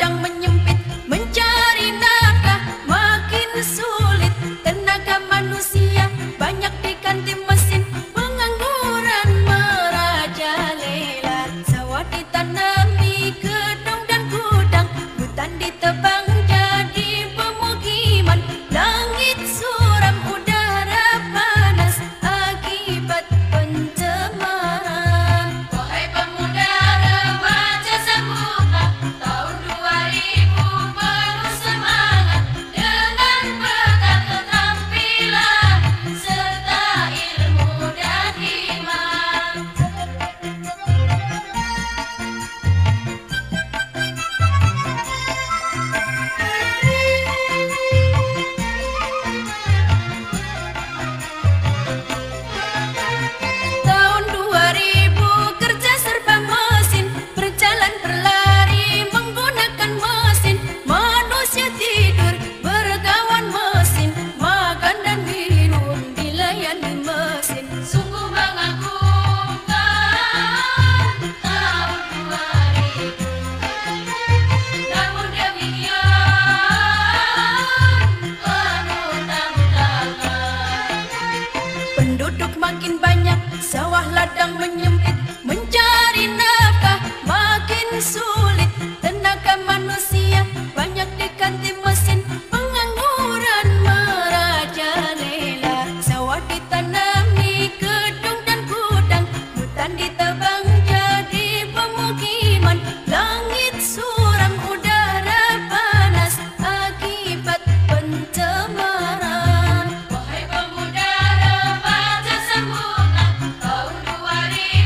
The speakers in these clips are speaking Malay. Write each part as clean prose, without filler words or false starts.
ladang menyempit, mencari nafkah makin sulit. Tenaga manusia banyak diganti mesin, pengangguran merajalela. Sawah ditanami gedung dan gudang, hutan ditebang jadi pemukiman. Langit suram, udara panas akibat pencemaran. Wahai pemuda remaja sambutlah tahun 2000 penuh semangat, dengan bekal keterampilan serta ilmu dan iman. Tahun 2000 kerja serba mesin, berjalan berlari menggunakan mesin. Manusia tidur berkawan mesin, makan dan minum dilayani mesin. Sungguh mengagumkan tahun 2000. Namun demikian penuh tantangan. Penduduk makin banyak, sawah ladang menyempit, mencari nafkah makin sulit. Tenaga manusia banyak diganti mesin, pengangguran merajalela. Sawah ditanami gedung dan gudang, hutan ditebang jadi pemukiman. Langit suram, udara panas akibat pencemaran. Wahai pemuda remaja sambutlah tahun 2000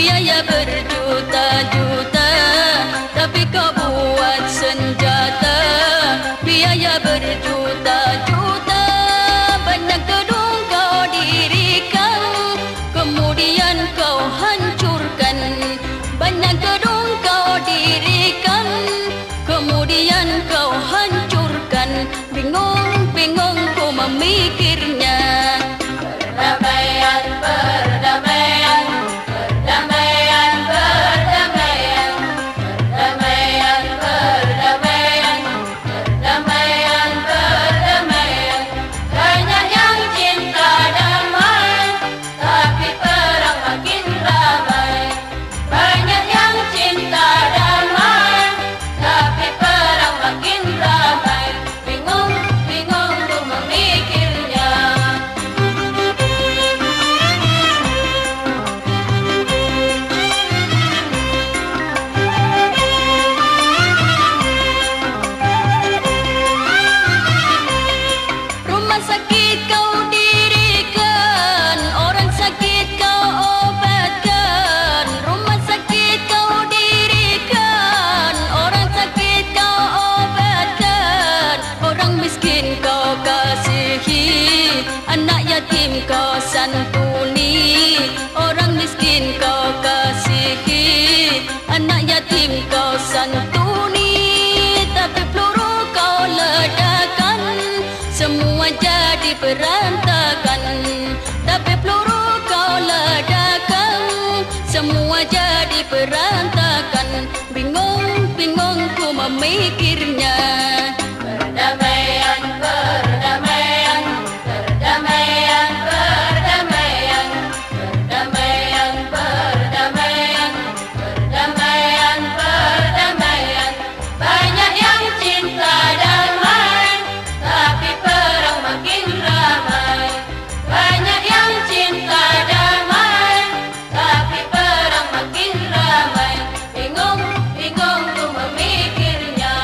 biaya berjuta-juta, tapi kau buat senjata. Biaya berjuta-juta, banyak gedung kau dirikan, kemudian kau hancurkan. Banyak gedung kau dirikan, kemudian kau hancurkan. Bingung-bingung ku memikirnya. Perdamaian, perdamaian, perdamaian, perdamaian, perdamaian, perdamaian, perdamaian, perdamaian. Banyak yang cinta damai, tapi perang makin ramai. Banyak yang cinta damai, tapi perang makin ramai. Bingung-bingung ku memikirnya. Rumah sakit kau dirikan, orang sakit kau obatkan. Rumah sakit kau dirikan, orang sakit kau obatkan. Orang miskin kau kasihi, anak yatim kau santuni. Orang miskin kau kasihi, anak yatim kau santuni. Tapi peluru kau ledakan, semua jadi berantakan. Tapi peluru kau ledakan, semua jadi berantakan. Bingung-bingung ku memikirnya. Perdamaian, perdamaian, perdamaian, perdamaian, perdamaian, perdamaian, perdamaian, perdamaian. Banyak yang cinta damai, tapi perang makin ramai. Banyak yang cinta damai, tapi perang makin ramai. Bingung-bingung ku memikirnya.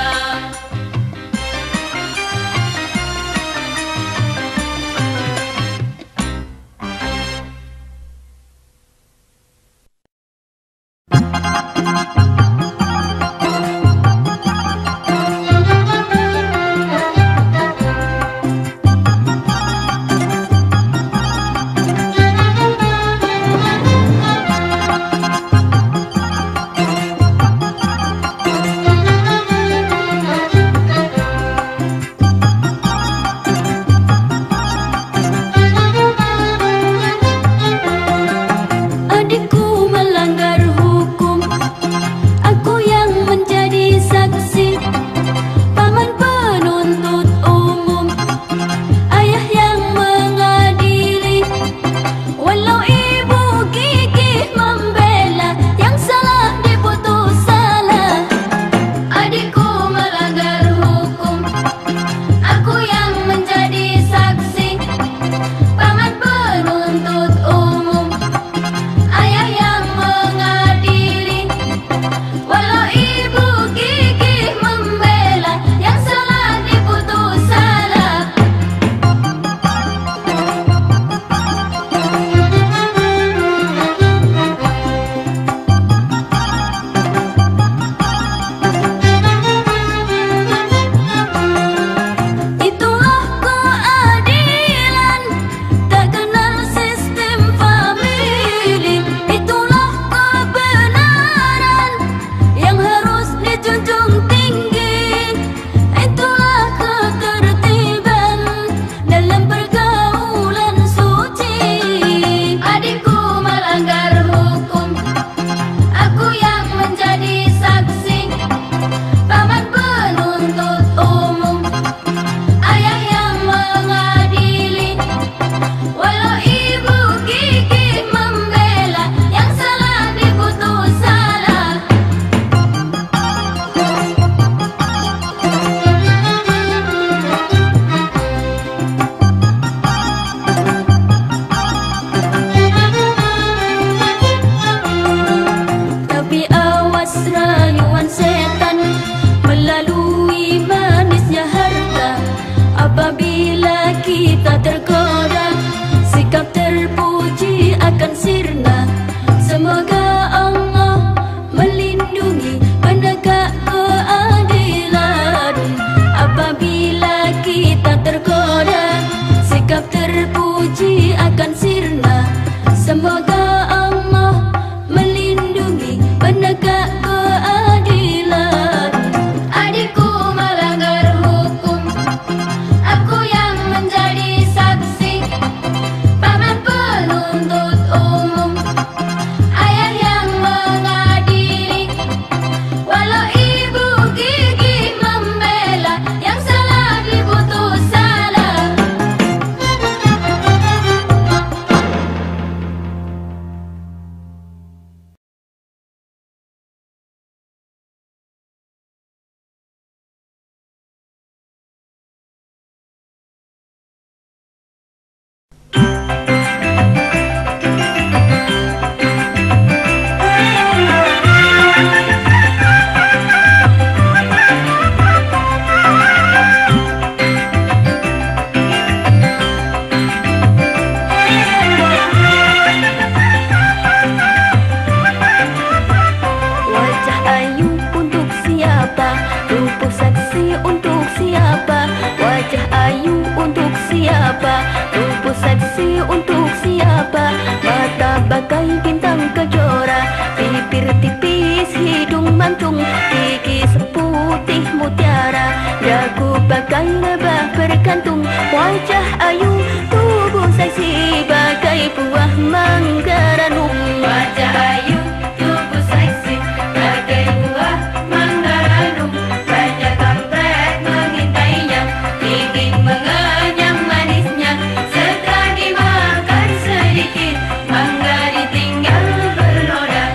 Adikku melanggar hukum, aku yang menjadi saksi. Paman penuntut umum, ayah yang mengadili. Walau ibu gigih membela, yang salah diputus salah. Adikku melanggar hukum, aku yang menjadi saksi. Paman penuntut umum, ayah yang mengadili. Walau ibu gigih membela, yang salah diputus salah. Itulah keadilan, tak kenal sistem famili. Itulah kebenaran yang harus dijunjung tinggi. Itulah ketertiban dalam pergaulan suci. Adikku melanggar hukum, aku yang menjadi saksi. Paman penuntut umum, ayah yang mengadili. Walau ibu gigih membela, yang salah diputus salah. Tapi awas rayuan setan melalui manisnya harta. Apabila kita tergoda, sikap terpuji akan sirna. Semoga Dagu bagai lebah berkantung, wajah ayu, tubuh seksi bagai buah mangga ranum. Wajah ayu, tubuh seksi bagai buah mangga ranum. Banyak kampret mengintainya, ingin mengenyam manisnya. Setelah dimakan sedikit, mangga ditinggal bernoda.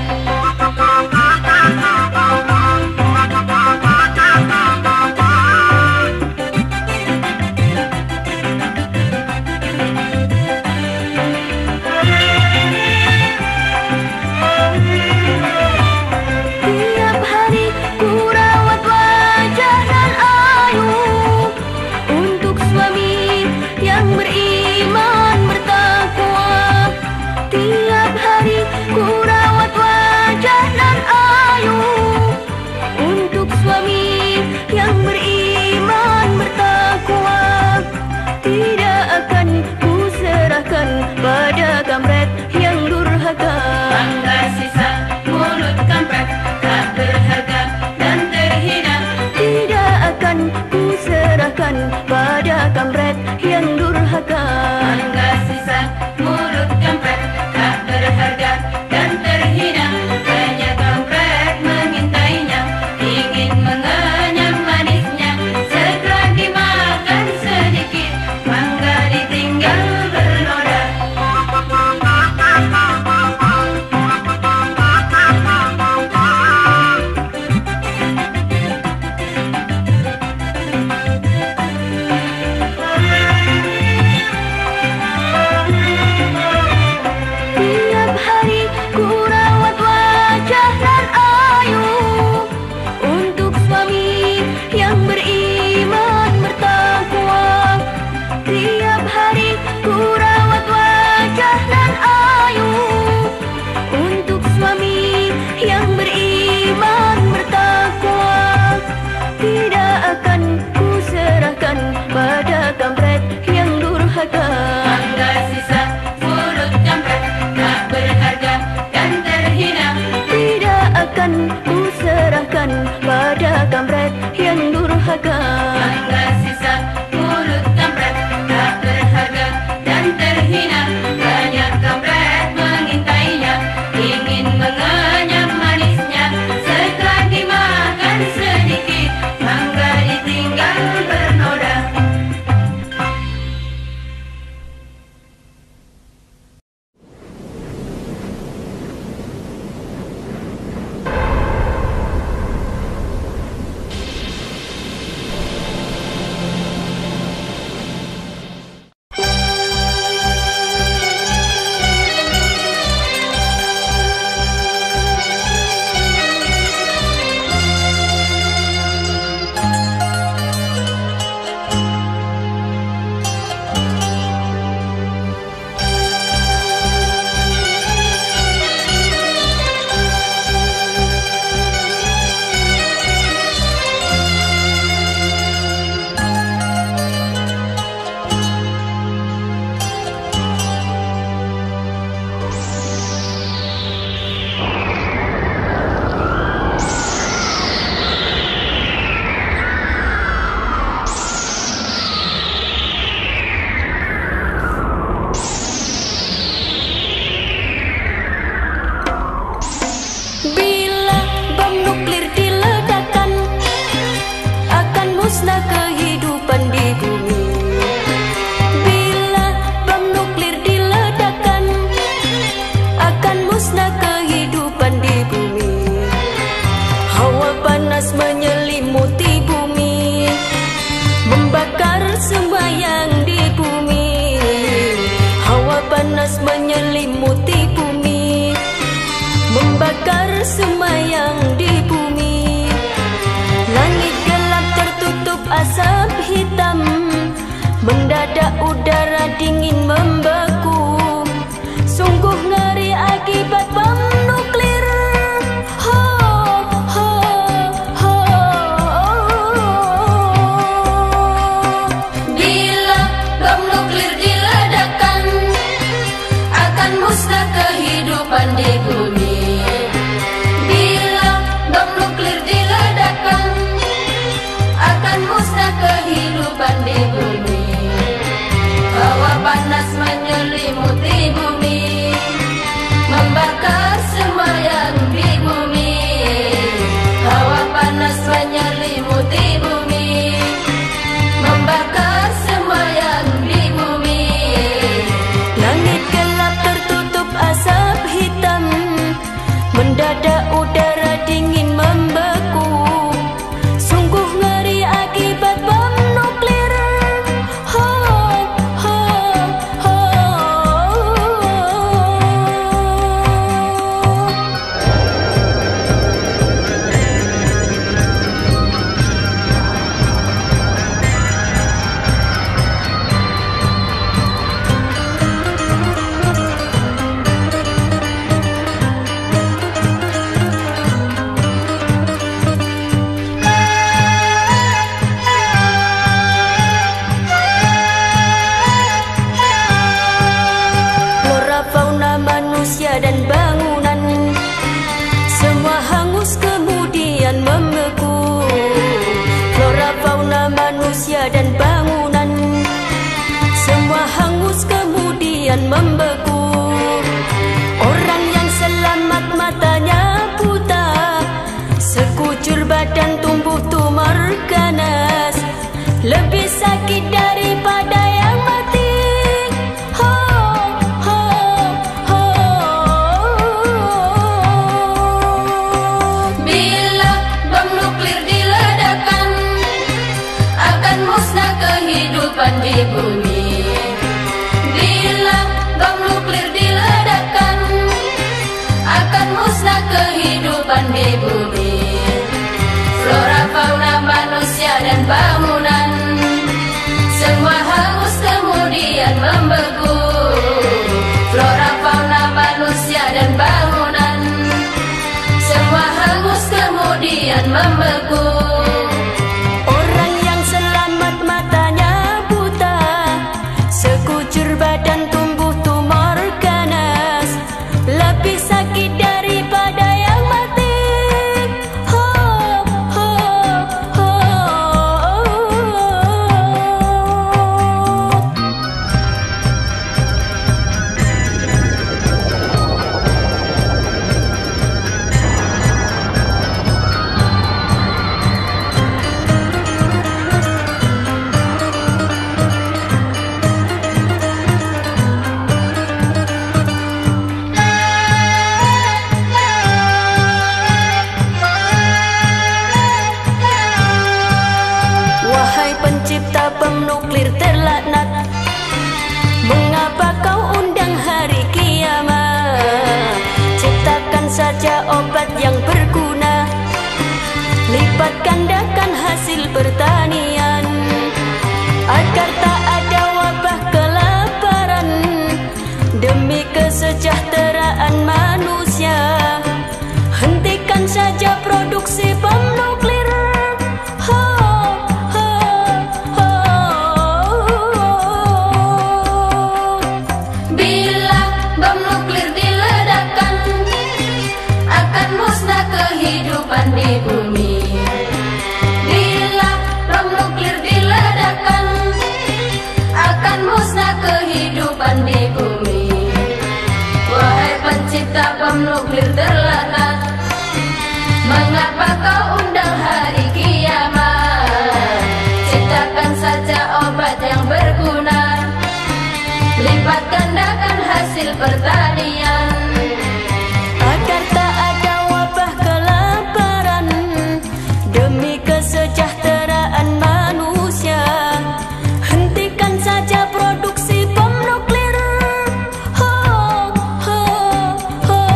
Pada kampret yang durhaka, mangga sisa mulut kampret tak berharga dan terhina. Tidak akan ku serahkan pada kampret yang durhaka. Mangga sisa mulut kampret tak berharga dan terhina. Banyak kampret mengintainya, ingin mengenyam manisnya. Setelah dimakan sedikit, mangga ditinggal bernoda. Pada kampret yang durhaka, mangga sisa mulut kampret tak berharga dan terhina. Tidak akan ku serahkan pada kampret yang durhaka. Mangga sisa mulut kampret tak berharga dan terhina. Banyak kampret mengintainya, ingin mengenyam manisnya. Setelah dimakan sedikit, mangga ditinggal bernoda. Mendadak udara dingin membeku, sungguh ngeri akibat bom nuklir. Ho, ho, ho. Bila bom nuklir diledakkan, akan musnah kehidupan di bumi. Bila bom nuklir diledakkan, akan musnah badan tumbuh tumor ganas, lebih sakit daripada yang mati. Ho, ho, ho. Bila bom nuklir diledakkan, akan musnah kehidupan di bumi. Bila bom nuklir diledakkan, akan musnah kehidupan di bumi. Flora, fauna, manusia dan bangunan semua hangus kemudian membeku. Flora, fauna, manusia dan bangunan semua hangus kemudian membeku. Orang yang selamat matanya buta, sekujur badan tumbuh tumor ganas, lebih sakit daripada yang mati. Ho, ho, ho. Wahai pencipta bom nuklir terlaknat, mengapa kau undang hari kiamat? Ciptakan saja obat yang berguna, lipat gandakan hasil pertanian, agar tak ada wabah kelaparan, demi kesejahteraan manusia. Hentikan saja produksi bom nuklir. Ho, ho, ho. Bila bom nuklir diledakkan, akan musnah kehidupan di bumi. Bila bom nuklir diledakkan, akan musnah kehidupan di bumi. Wahai pencipta bom nuklir terlaknat, mengapa kau undang hari kiamat? Ciptakan saja obat yang berguna, lipat gandakan hasil pertanian, agar tak ada wabah kelaparan, demi kesejahteraan manusia. Hentikan saja produksi bom nuklir. Ho, ho, ho.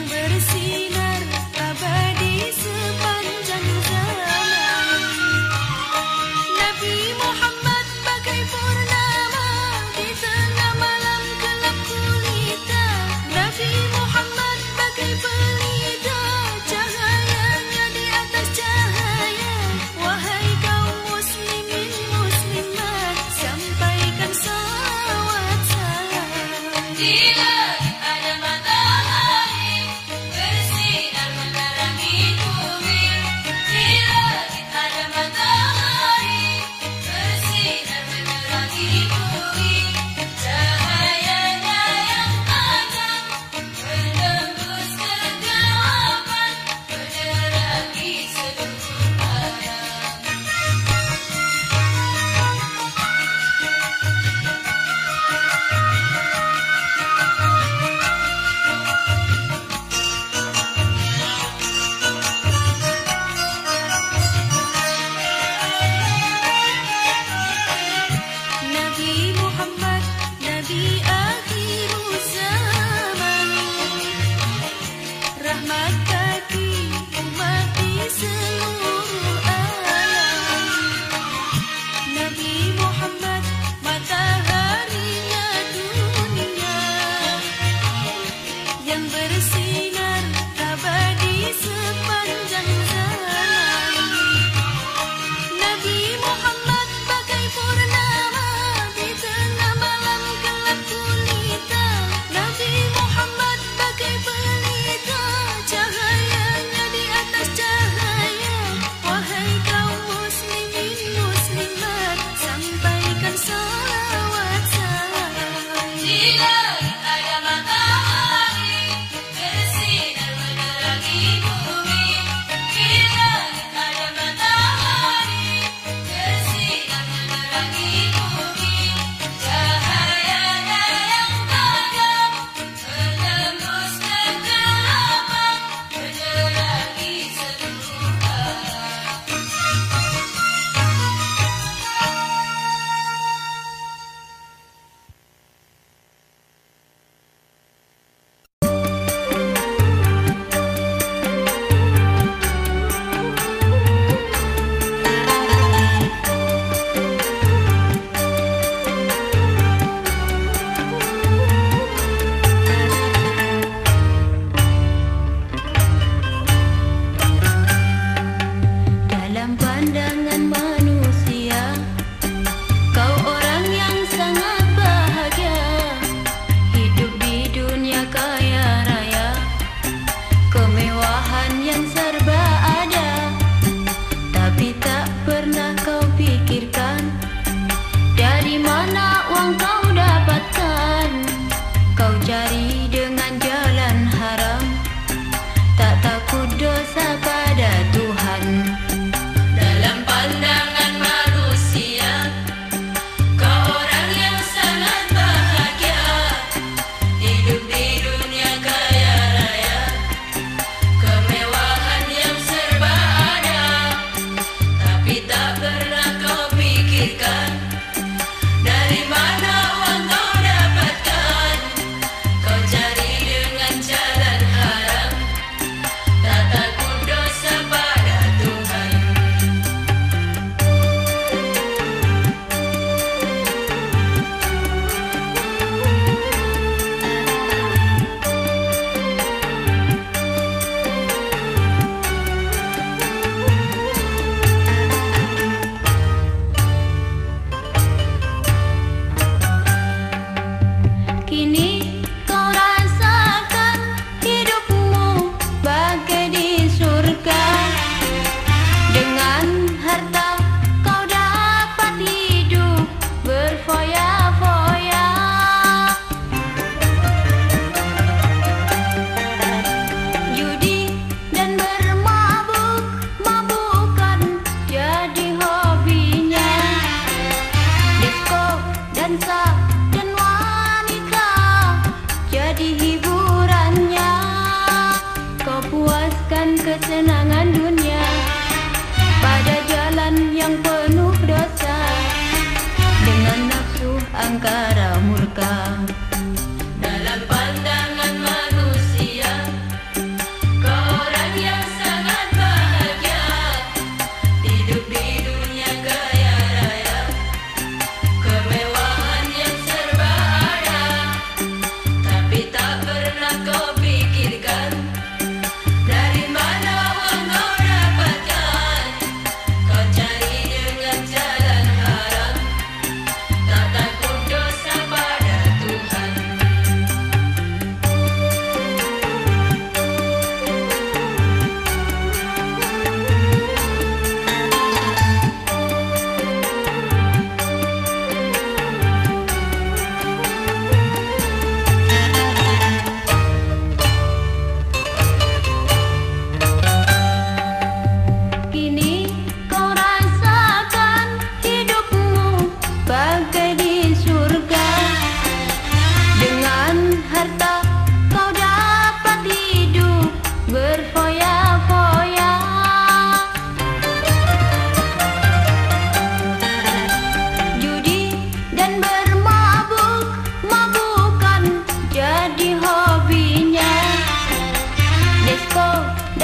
Bersinar abadi sepanjang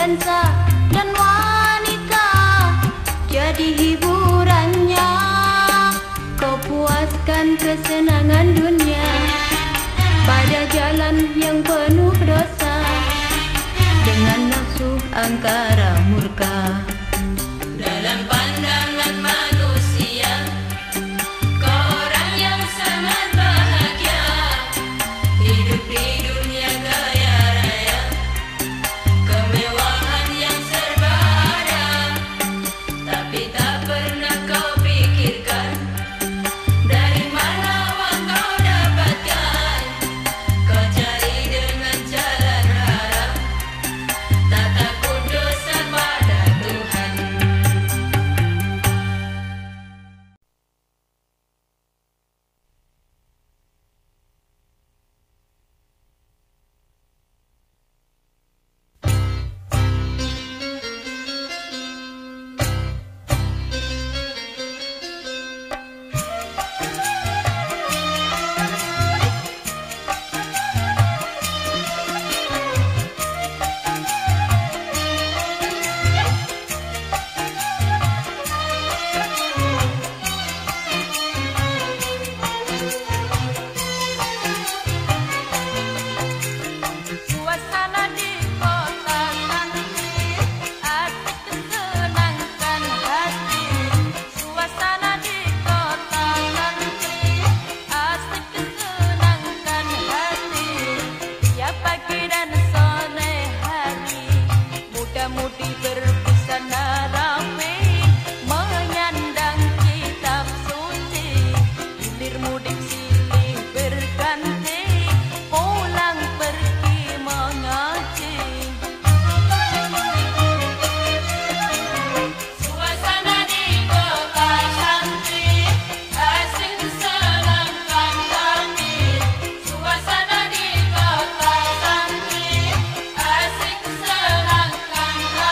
dansa dan wanita jadi hiburannya. Kau puaskan kesenangan dunia pada jalan yang penuh dosa dengan nafsu angkara murka. Dalam pandangan manusia, kau orang yang sangat bahagia, hidup di dunia kaya raya, kemewahan yang serba ada. Tapi tak pernah kau pikirkan dari mana uang kau dapatkan. Kau cari dengan jalan haram, tak takut dosa pada Tuhan. Suasana di kota santri asik kesenangkan hati. Suasana di kota santri asik kesenangkan hati. Tiap pagi dan sore hari muda-mudi berbusana rapi menyandang kitab suci. Hilir mudik silih berganti pulang pergi mengaji. Suasana di kota santri asik kesenangkan hati. Suasana di kota santri asik kesenangkan hati.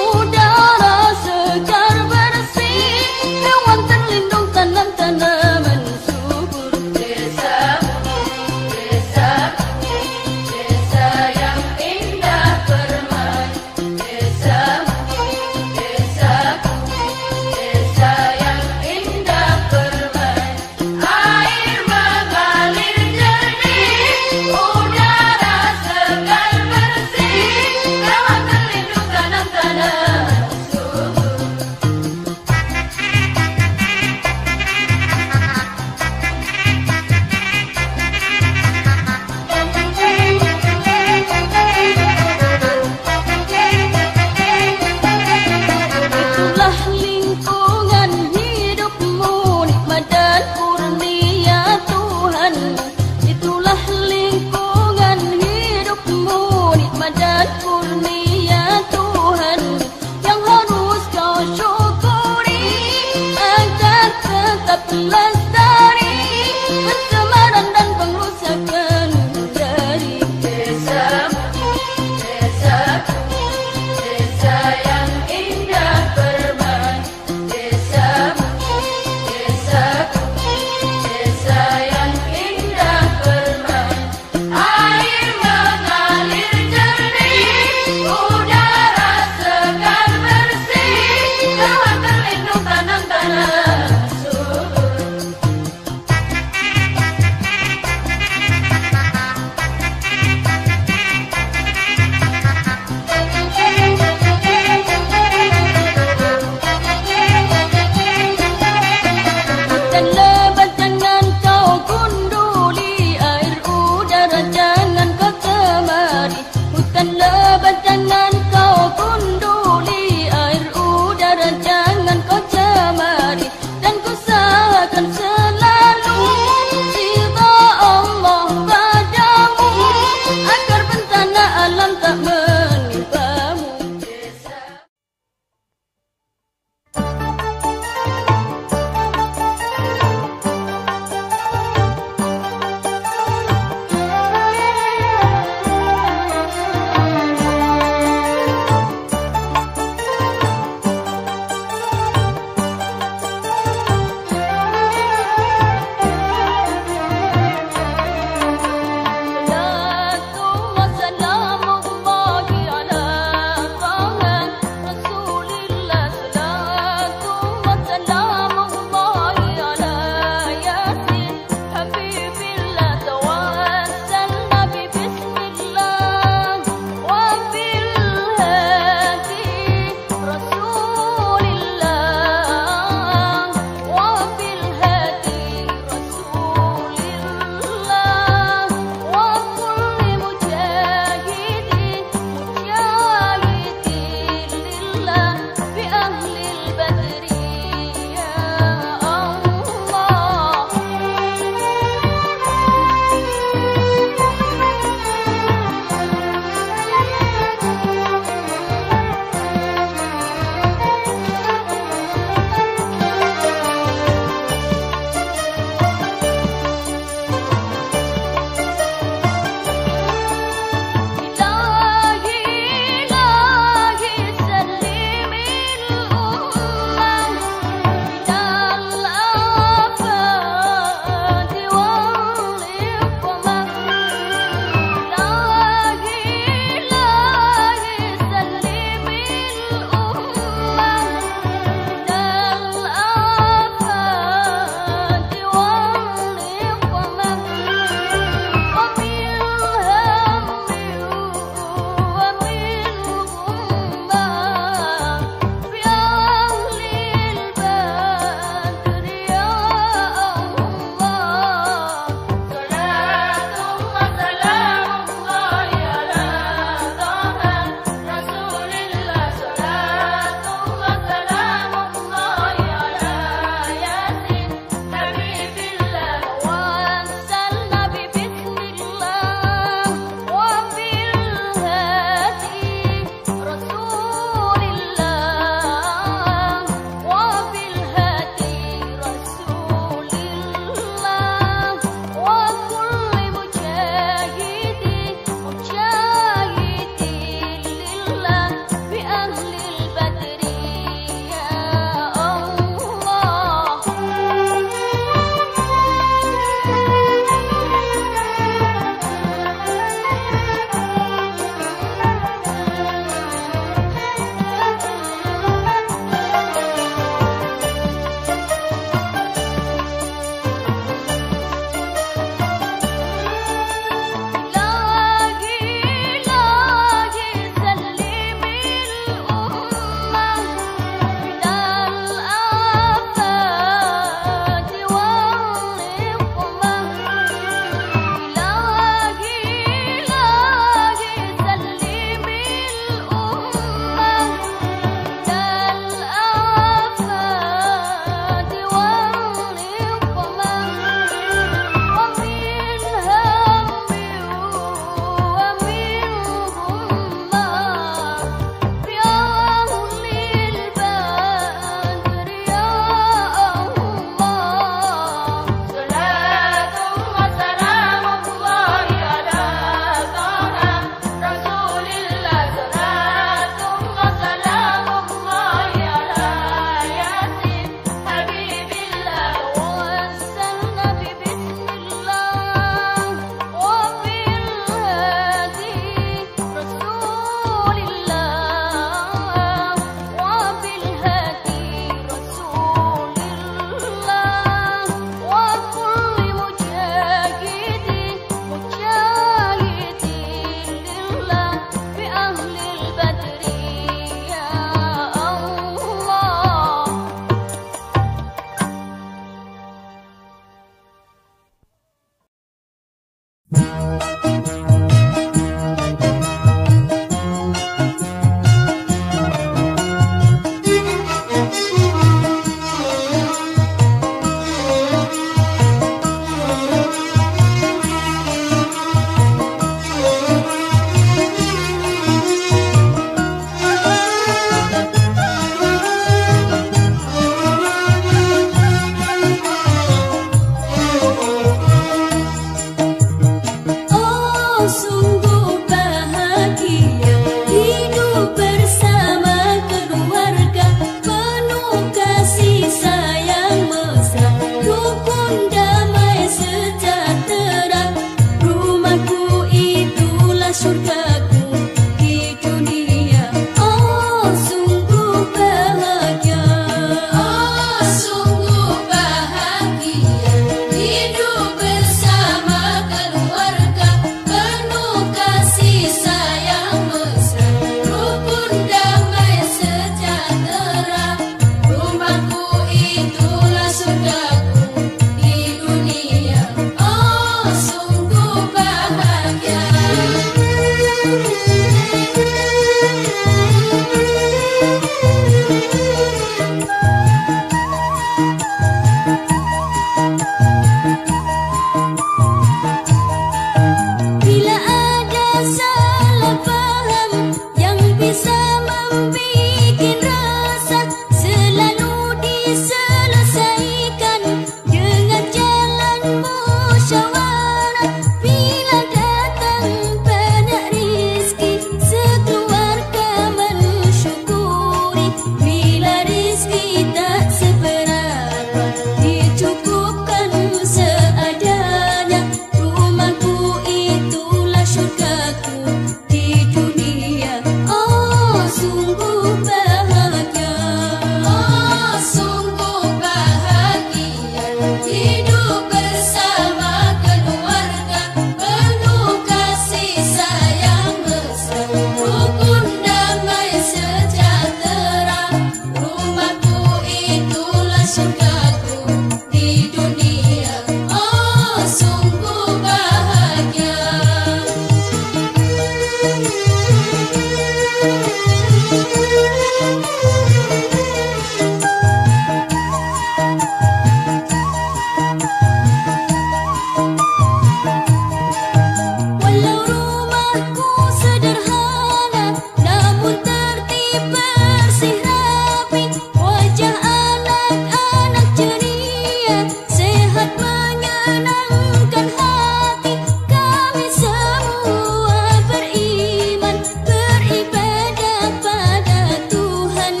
Beribadah pada Tuhan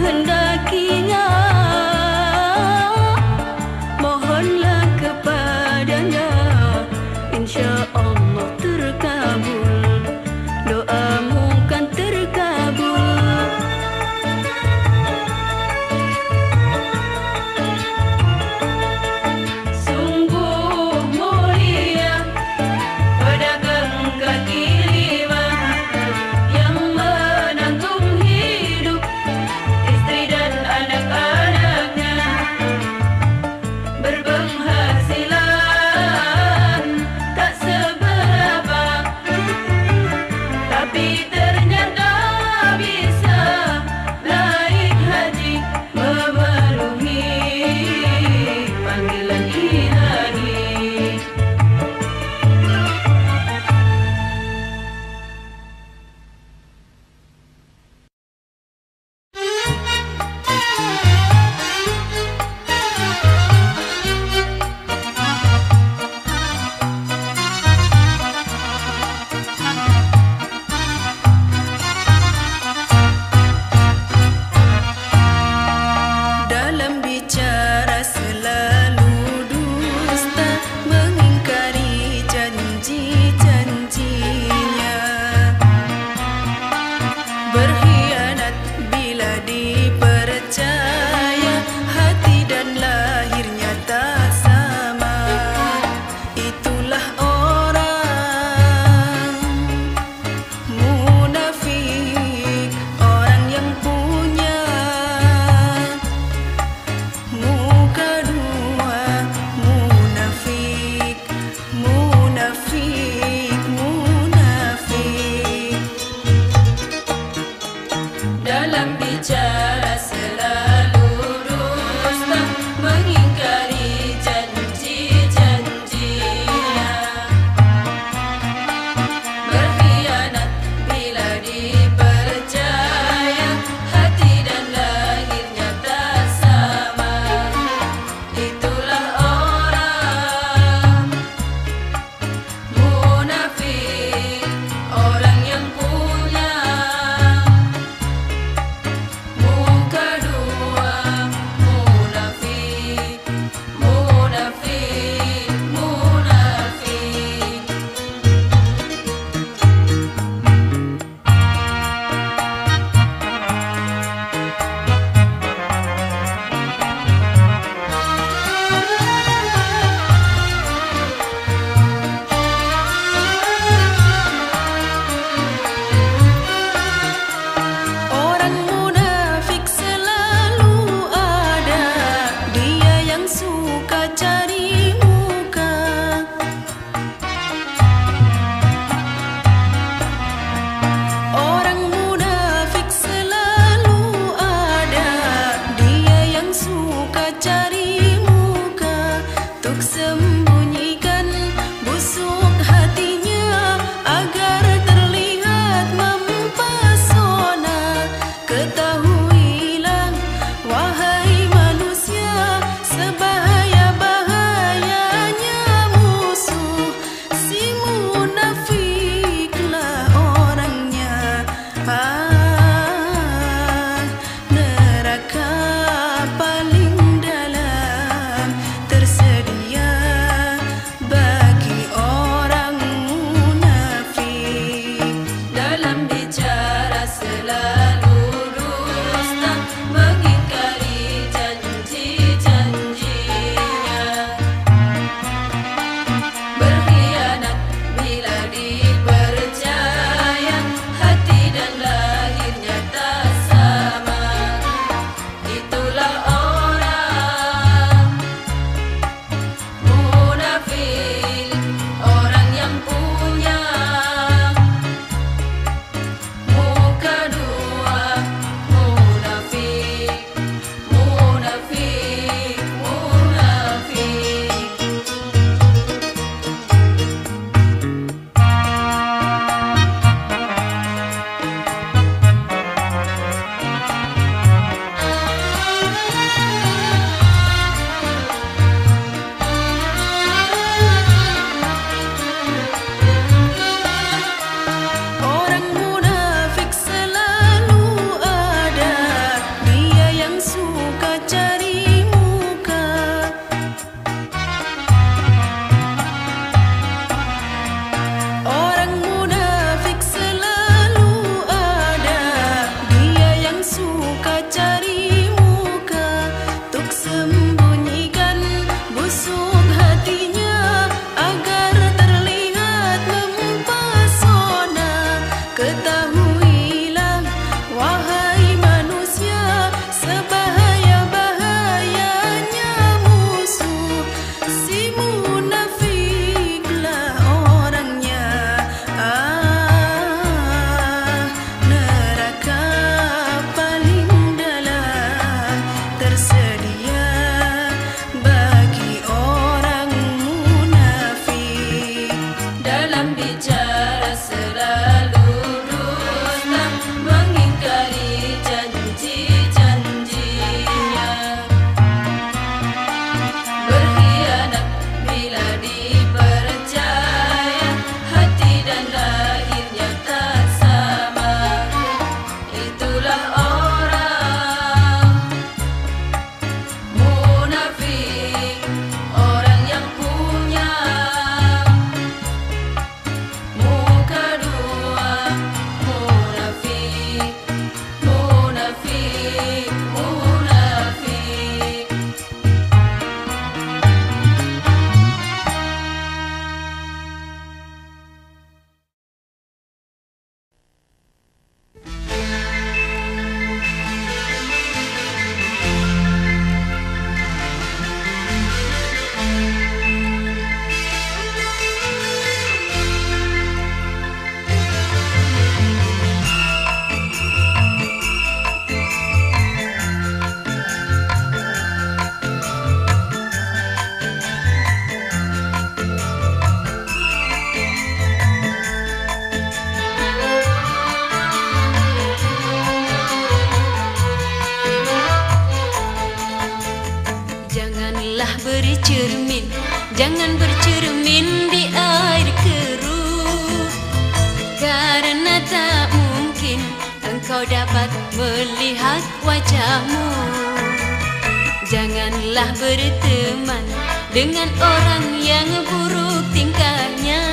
menghendakinya, mohonlah kepadanya, insya Allah terkabul, doamu kan terkabul. Sungguh mulia pedagang kaki lima yang menanggung hidup istri dan bercermin, jangan bercermin di air keruh, karena tak mungkin engkau dapat melihat wajahmu. Janganlah berteman dengan orang yang buruk tingkahnya,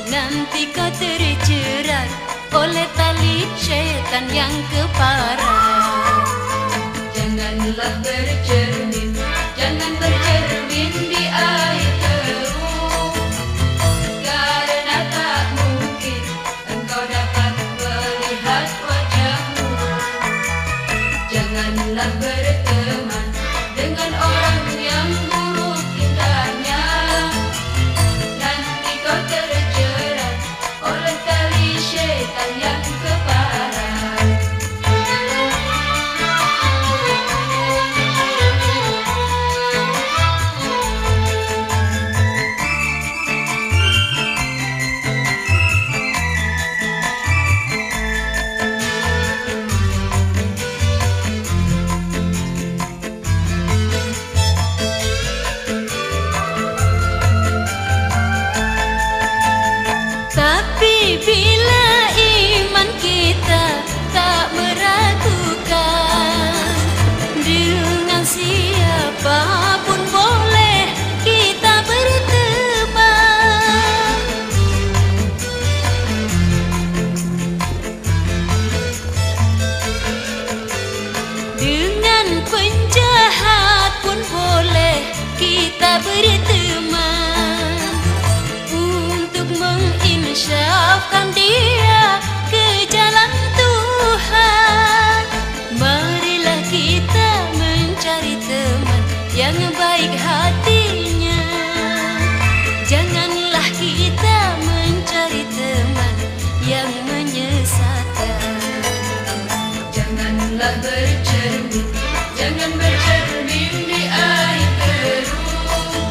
nanti kau terjerat oleh tali syaitan yang keparat. Janganlah bercermin, jangan bercermin di air keruh, karena tak mungkin engkau dapat melihat wajahmu. Janganlah berteman dengan orang yang buruk tingkahnya, nanti kau terjerat oleh tali syaitan yang keparat. Tapi bila iman kita tak meragukan, dengan siapapun boleh kita berteman. Dengan penjahat pun boleh kita berteman, untuk menginsyafkan dia ke jalan Tuhan. Marilah kita mencari teman yang baik hatinya, janganlah kita mencari teman yang menyesatkan. Janganlah bercermin, jangan bercermin di air keruh,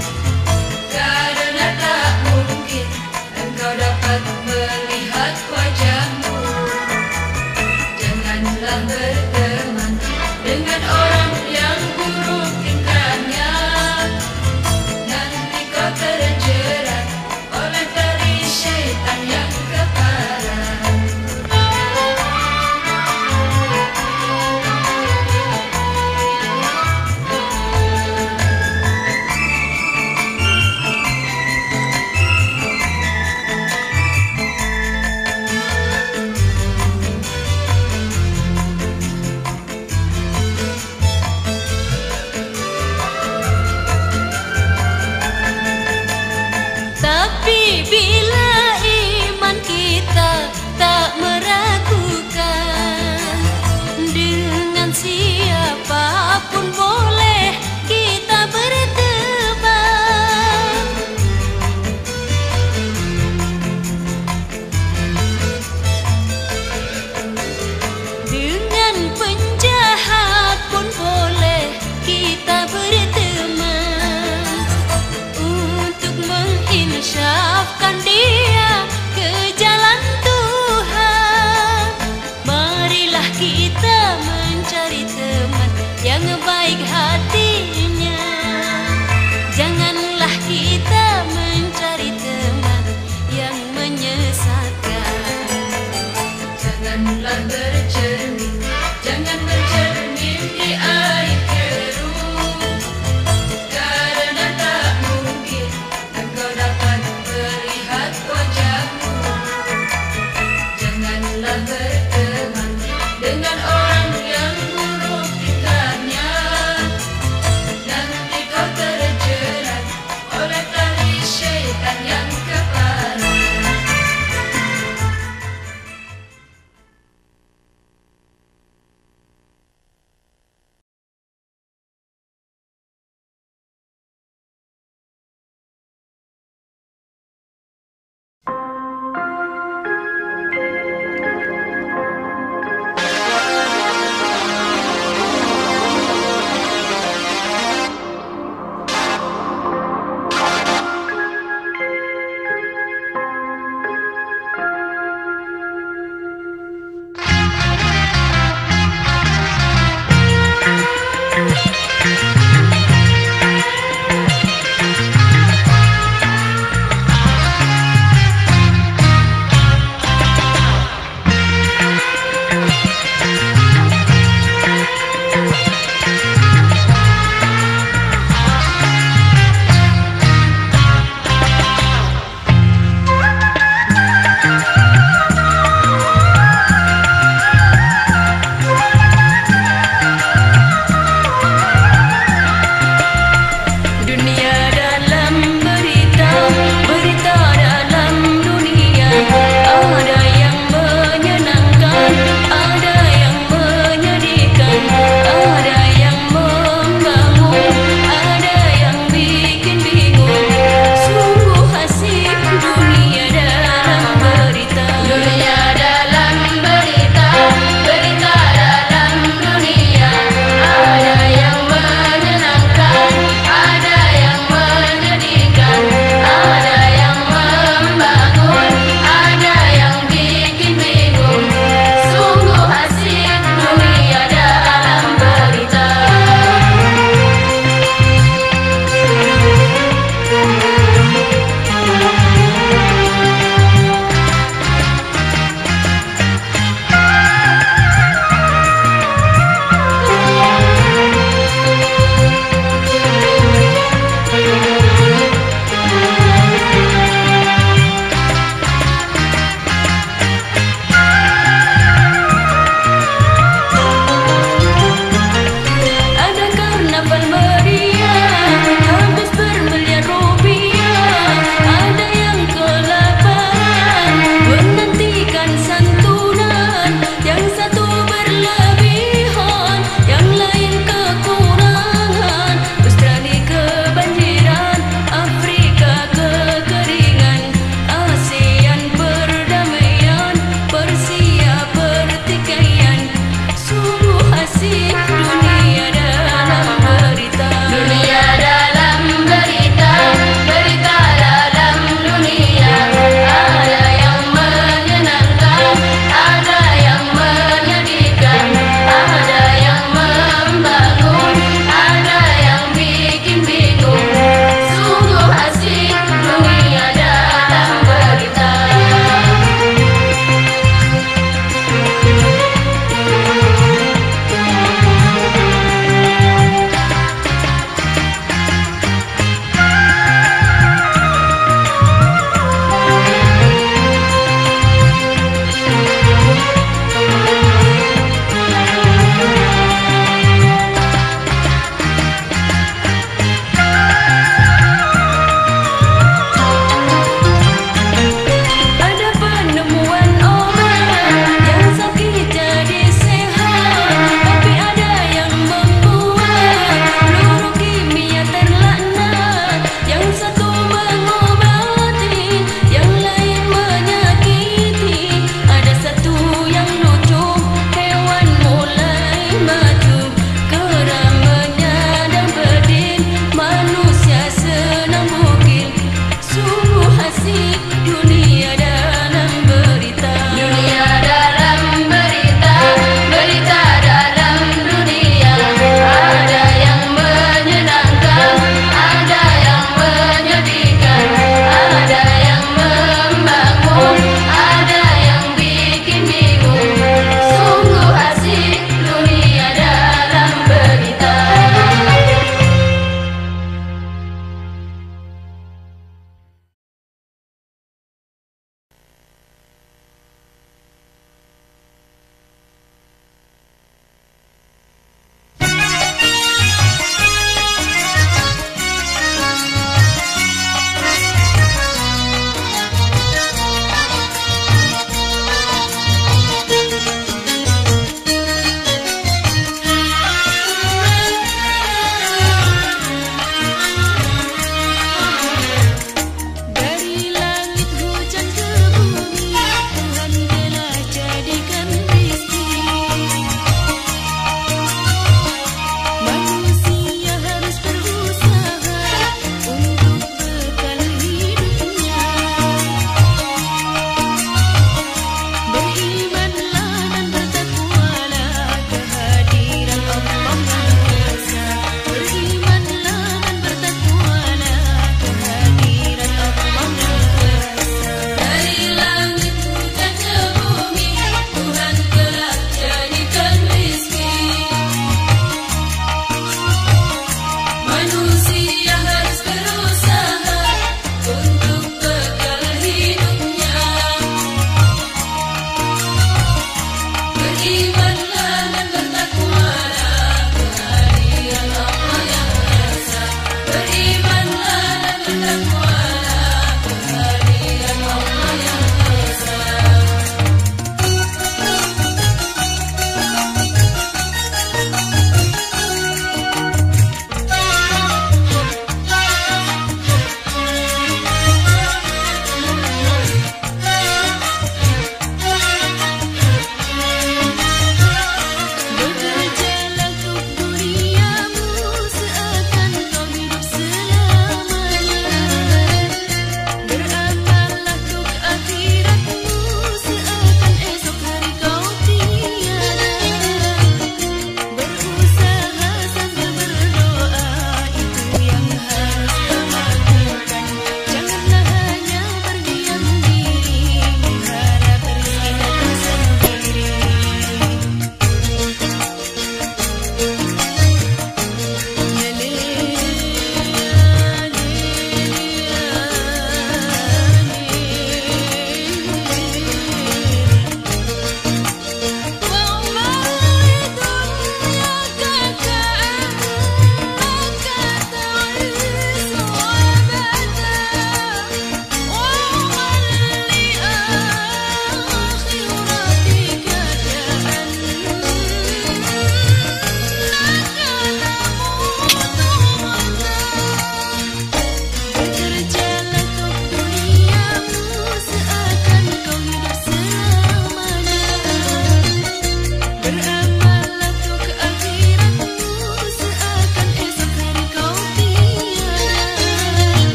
karena tak mungkin engkau dapat melihat wajahmu. Janganlah berteman dengan orang yang buruk tingkahnya, nanti kau terjerat oleh tali syaitan yang keparat. Tapi bila iman kita tak meragukan, dengan siapapun boleh kita berteman. Dengan penjahat pun boleh kita berteman, untuk menginsyafkan dia ke jalan Tuhan. Marilah kita mencari teman yang baik hatinya, janganlah kita mencari teman yang menyesatkan. Janganlah bercermin, jangan bercermin di air keruh, karena tak mungkin engkau dapat melihat wajahmu. Janganlah berteman dengan orang yang buruk tingkahnya,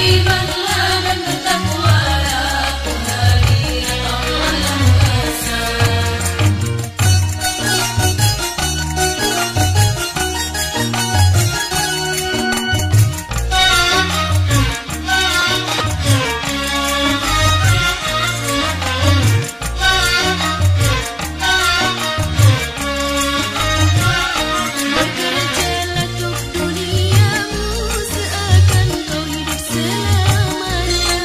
Berimanlah dan bertakwalah kehadiran Allah yang esa. Bekerjalah untuk duniamu seakan kau hidup selamanya.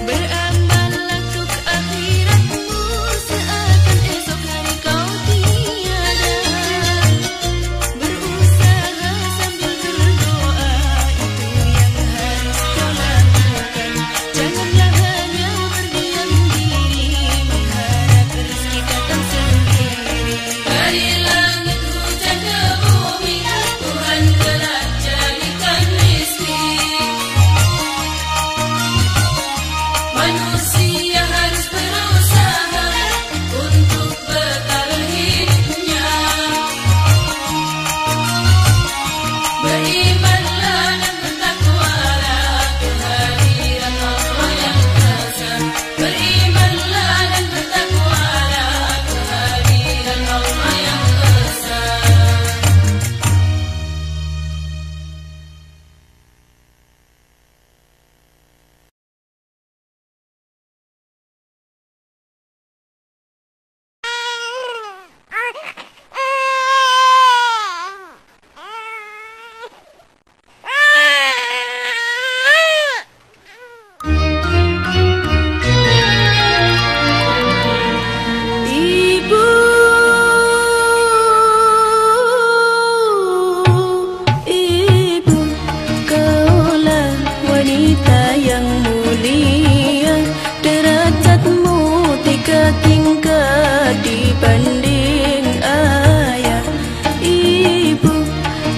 Beramallah untuk akhiratmu seakan esok hari kau tiada. Berusaha sambil berdoa, itu yang harus kau lakukan. Janganlah hanya berdiam diri mengharap rezeki datang sendiri. Dari langit hujan ke bumi, Tuhan telah jadikan rizki. Manusia harus berusaha untuk bekal hidupnya. Berimanlah dan bertakwalah kehadiran Allah yang esa. Berimanlah dan bertakwalah kehadiran Allah yang esa. Ibu, ibu, kaulah wanita yang mulia, derajatmu 3 tingkat dibanding ayah. Ibu,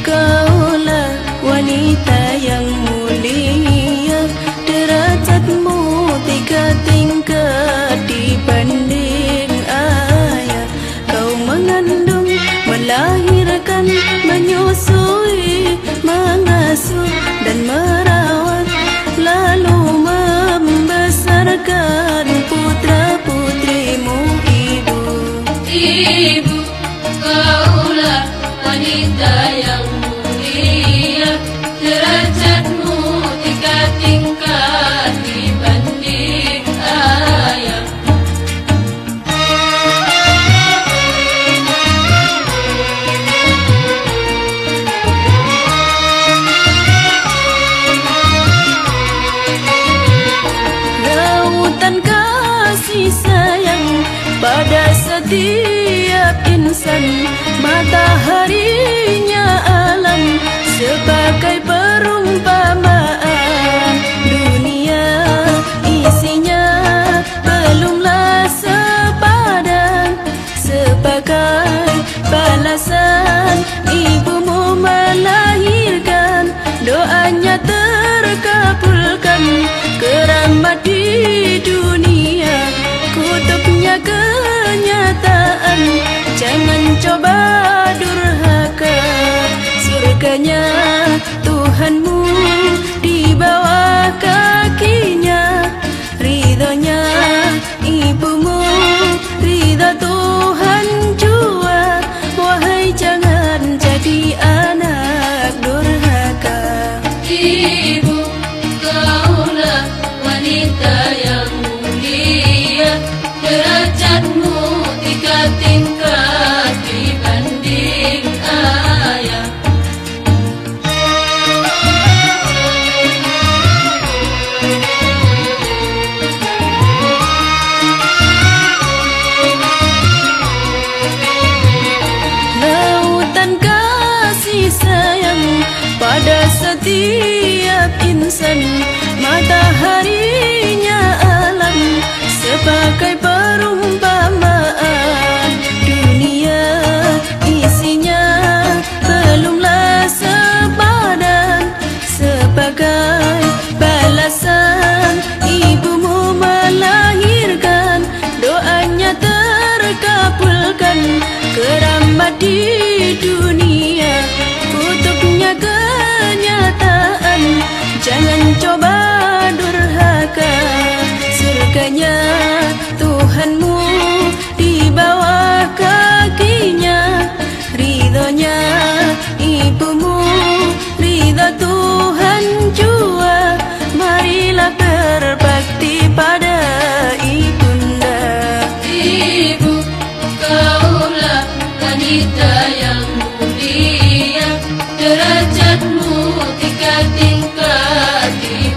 kaulah wanita yang mulia, derajatmu 3 tingkat dibanding ayah. Kau mengandung, melahirkan, menyusui, mengasuh dan merawat, lalu membesarkan putra-putrimu. Ibu, ibu, kaulah wanita yang mulia, derajatmu 3 tingkat dibanding ayah. Lautan kasih sayang pada setiap insan, mataharinya alam sebagai perumpamaan. Dunia isinya belumlah sepadan, sebagai balasan ibumu melahirkan, doanya terkabulkan. Keramat di dunia, kutubnya kenyataan. Jangan coba durhaka, surganya Tuhanmu di bawah kakinya. Ridhonya ibumu, ridho Tuhan jua. Wahai jangan jadi anak durhaka. Ibu, kaulah wanita yang mulia, derajatmu 3 tingkat dibanding ayah. Lautan kasih sayang pada setiap insan, mataharinya alam sebagai perumpamaan. Dunia isinya belumlah sepadan, sebagai balasan ibumu melahirkan, doanya terkabulkan. Keramat di dunia, kutubnya kenyataan. Jangan coba durhaka, surganya Tuhanmu di bawah kakinya, ridhonya ibumu, ridho Tuhan jua. Marilah berbakti pada ibunda. Ibu, kaulah wanita yang mulia, derajatmu 3 tingkat di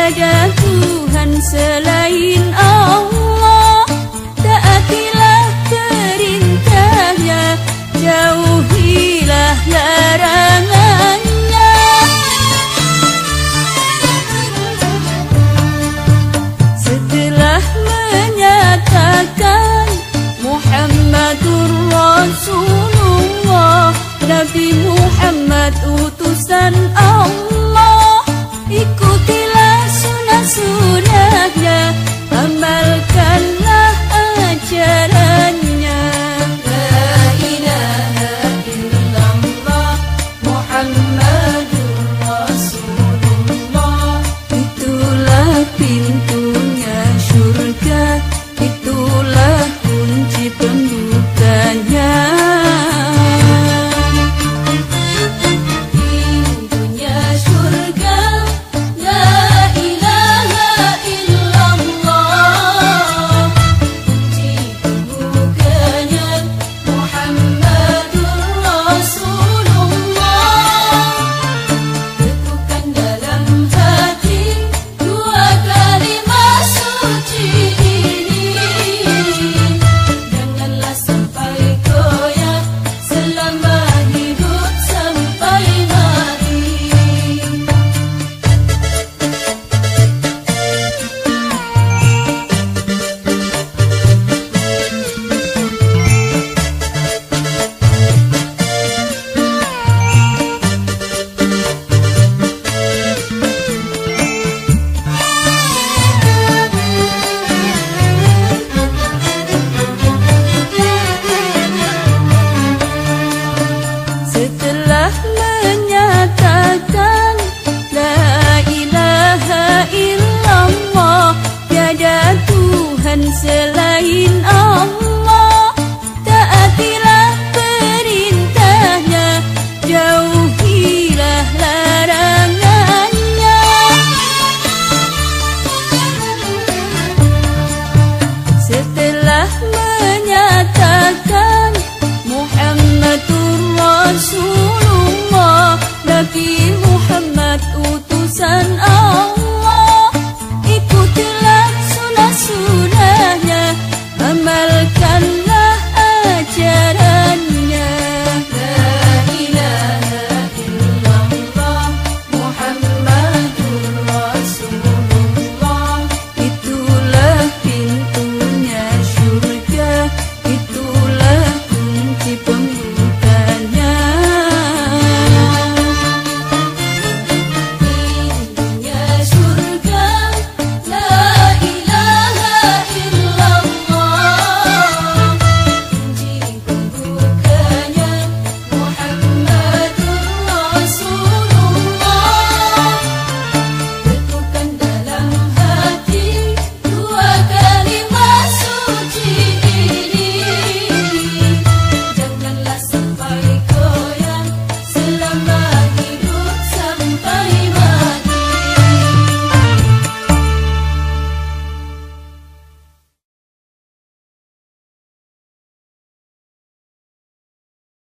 tiada Tuhan selain Allah. Taatilah perintahnya, jauhilah larangannya. Setelah menyatakan Muhammadur Rasulullah, Nabi Muhammad utusan Allah, ikutilah sunnah-sunnahnya, amalkanlah ajarannya. La ilaha illallah Muhammad